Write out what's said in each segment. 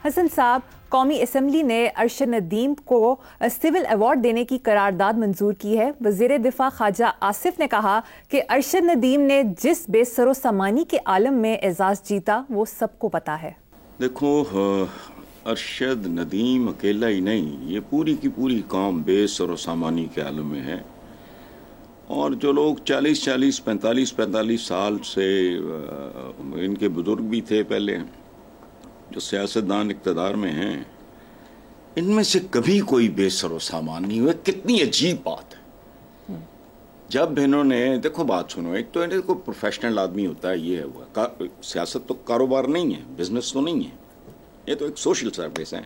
حسن صاحب، قومی اسمبلی نے ارشد ندیم کو سول ایوارڈ دینے کی قرارداد منظور کی ہے۔ وزیر دفاع خواجہ آصف نے کہا کہ ارشد ندیم نے جس بے سر و سامانی کے عالم میں اعزاز جیتا وہ سب کو پتا ہے۔ دیکھو، ارشد ندیم اکیلا ہی نہیں، یہ پوری کی پوری قوم بے سر و سامانی کے عالم میں ہے، اور جو لوگ 45 سال سے ان کے بزرگ بھی تھے پہلے، جو سیاستدان اقتدار میں ہیں، ان میں سے کبھی کوئی بے سر و سامان نہیں ہوئے۔ کتنی عجیب بات ہے۔ جب انہوں نے، دیکھو بات سنو، ایک تو انہیں کوئی پروفیشنل آدمی ہوتا ہے، یہ ہے سیاست تو کاروبار نہیں ہے، بزنس تو نہیں ہے، یہ تو ایک سوشل سروس ہے۔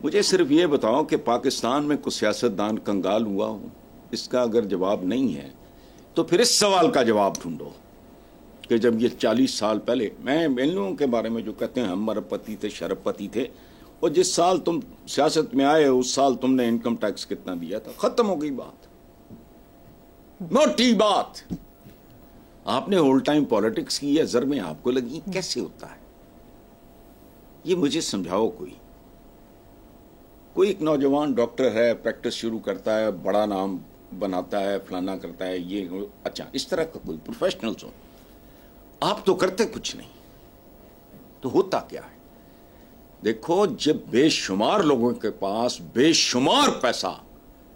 مجھے صرف یہ بتاؤ کہ پاکستان میں کوئی سیاستدان کنگال ہوا ہو؟ اس کا اگر جواب نہیں ہے تو پھر اس سوال کا جواب ڈھونڈو کہ جب یہ 40 سال پہلے، میں ان لوگوں کے بارے میں جو کہتے ہیں ہم ارب پتی تھے، شرب پتی تھے، اور جس سال تم سیاست میں آئے اس سال تم نے انکم ٹیکس کتنا دیا تھا، ختم ہو گئی بات، موٹی بات۔ آپ نے ہول ٹائم پالیٹکس کی ہے، زر میں آپ کو لگی، کیسے ہوتا ہے یہ؟ مجھے سمجھاؤ۔ کوئی ایک نوجوان ڈاکٹر ہے، پریکٹس شروع کرتا ہے، بڑا نام بناتا ہے، فلانا کرتا ہے، یہ اچھا اس طرح کا کوئی پروفیشنلز ہو، آپ تو کرتے کچھ نہیں، تو ہوتا کیا ہے؟ دیکھو، جب بے شمار لوگوں کے پاس بے شمار پیسہ،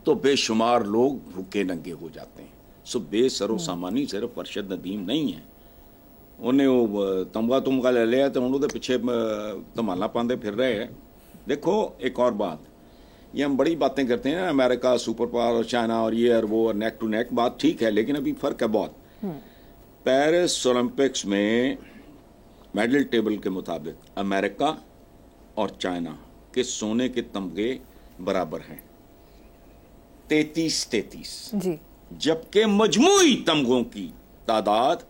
تو بے شمار لوگ بھوکے ننگے ہو جاتے ہیں۔ سو بے سر و سامانی صرف ارشد ندیم نہیں ہے، انہیں وہ تمغہ لے لیا تو انہوں نے پیچھے تمالا پاندے پھر رہے ہیں۔ دیکھو ایک اور بات، یہ ہم بڑی باتیں کرتے ہیں نا، امریکہ سپر پاور اور چائنا اور یہ اور وہ اور نیک ٹو نیک، بات ٹھیک ہے، لیکن ابھی فرق ہے بہت۔ پیرس اولمپکس میں میڈل ٹیبل کے مطابق امریکہ اور چائنا کے سونے کے تمغے برابر ہیں، 33 جی، جبکہ مجموعی تمغوں کی تعداد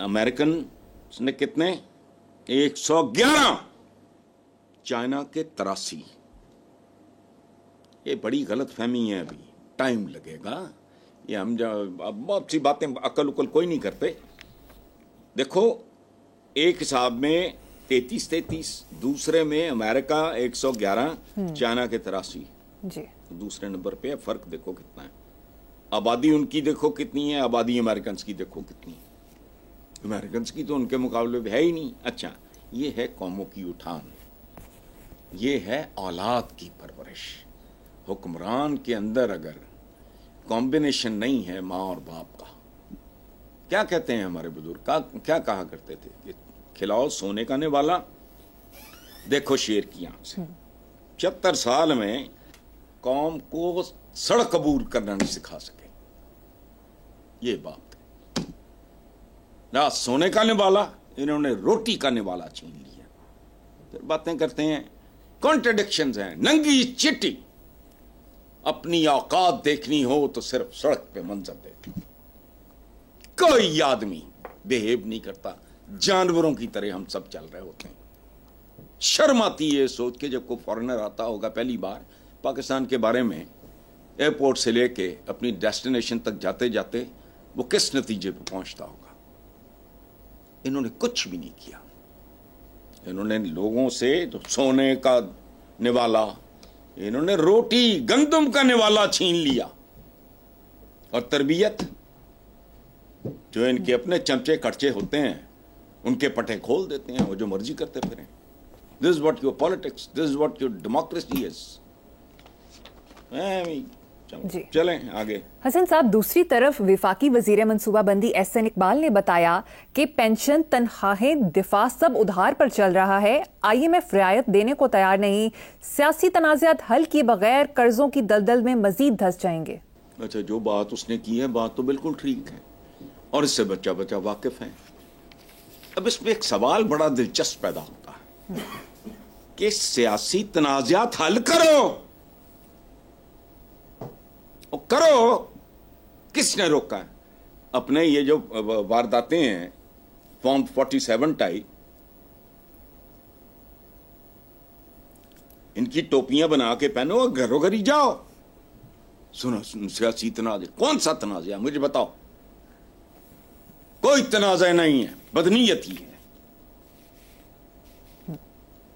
امریکن نے کتنے؟ 111، چائنا کے 83۔ یہ بڑی غلط فہمی ہے، ابھی ٹائم لگے گا، یہ ہم بہت سی باتیں عقل کوئی نہیں کرتے۔ دیکھو، ایک حساب میں 33، دوسرے میں امریکہ 111، چائنا کے 83، جی، دوسرے نمبر پہ ہے۔ فرق دیکھو کتنا ہے، آبادی ان کی دیکھو کتنی ہے، آبادی امریکنز کی دیکھو کتنی ہے، امریکنز کی تو ان کے مقابلے میں ہے ہی نہیں۔ اچھا، یہ ہے قوموں کی اٹھان، یہ ہے اولاد کی پرورش۔ حکمران کے اندر اگر کمبینیشن نہیں ہے ماں اور باپ کا، کیا کہتے ہیں ہمارے بزرگ، کیا کہا کرتے تھے کہ کھلاؤ سونے کا نوالا، دیکھو شیر کی آنکھ سے۔ 76 سال میں قوم کو سڑک عبور کرنا نہیں سکھا سکے، یہ بات ہے نہ سونے کا نوالا، انہوں نے روٹی کا نوالا چھین لیا۔ پھر باتیں کرتے ہیں، کانٹرڈکشنز ہیں، ننگی چٹی۔ اپنی اوقات دیکھنی ہو تو صرف سڑک پہ منظر دیکھ، کوئی آدمی بیہیو نہیں کرتا، جانوروں کی طرح ہم سب چل رہے ہوتے ہیں۔ شرم آتی ہے سوچ کے جب کوئی فارنر آتا ہوگا پہلی بار پاکستان کے بارے میں، ایئرپورٹ سے لے کے اپنی ڈیسٹینیشن تک جاتے جاتے وہ کس نتیجے پہ پہنچتا ہوگا۔ انہوں نے کچھ بھی نہیں کیا، انہوں نے لوگوں سے تو سونے کا نوالا، انہوں نے روٹی گندم کا نوالا چھین لیا، اور تربیت جو ان کے اپنے چمچے کڑچے ہوتے ہیں ان کے پٹے کھول دیتے ہیں، وہ جو مرضی کرتے پھریں۔ This is what your politics, this is what your democracy is۔ جی، چلیں آگے۔ حسن صاحب، دوسری طرف وفاقی وزیر منصوبہ بندی احسن اقبال نے بتایا کہ پینشن، تنخواہیں، دفاع سب ادھار پر چل رہا ہے، IMF رعایت دینے کو تیار نہیں، سیاسی تنازعات حل کیے بغیر قرضوں کی دلدل میں مزید دھس جائیں گے۔ اچھا، جو بات اس نے کی ہے بات تو بالکل ٹھیک ہے، اور اس سے بچہ واقف ہے۔ اب اس میں ایک سوال بڑا دلچسپ پیدا ہوتا ہے کہ سیاسی تنازعات حل کرو، کس نے روکا ہے؟ اپنے یہ جو وارداتیں ہیں فارم 47 ٹائی، ان کی ٹوپیاں بنا کے پہنو اور گھروں گھر ہی جاؤ۔ سنو، سیاسی تنازع کون سا تنازع ہے مجھے بتاؤ؟ کوئی تنازع نہیں ہے، بدنیت ہی ہے۔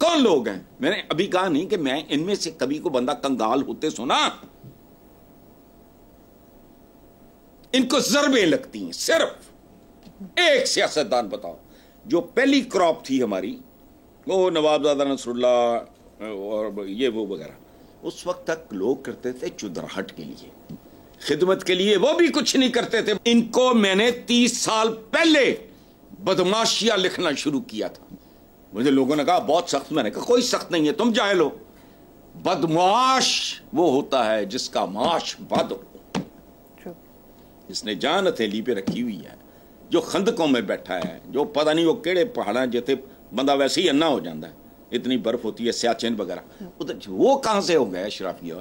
کون لوگ ہیں؟ میں نے ابھی کہا نہیں کہ میں ان میں سے کبھی کو بندہ کنگال ہوتے سنا. ان کو ضربیں لگتی ہیں. صرف ایک سیاستدان بتاؤ جو پہلی کراپ تھی ہماری, وہ نواب زادہ نصر اللہ اور یہ وہ وغیرہ, اس وقت تک لوگ کرتے تھے چودراہٹ کے لیے, خدمت کے لیے وہ بھی کچھ نہیں کرتے تھے. ان کو میں نے 30 سال پہلے بدماشیاں لکھنا شروع کیا تھا. مجھے لوگوں نے کہا بہت سخت, میں نے کہا کوئی سخت نہیں ہے, تم جاہل ہو. بدمعاش وہ ہوتا ہے جس کا معاش بد ہو, جس نے جان ہتھیلی پہ رکھی ہوئی ہے, جو خندقوں میں بیٹھا ہے, جو پتہ نہیں وہ کیڑے پہاڑاں جیتے بندہ ویسے ہی انا ہو جاتا ہے, اتنی برف ہوتی ہے, سیاچن وغیرہ, وہ کہاں سے ہو گیا اشرافیہ؟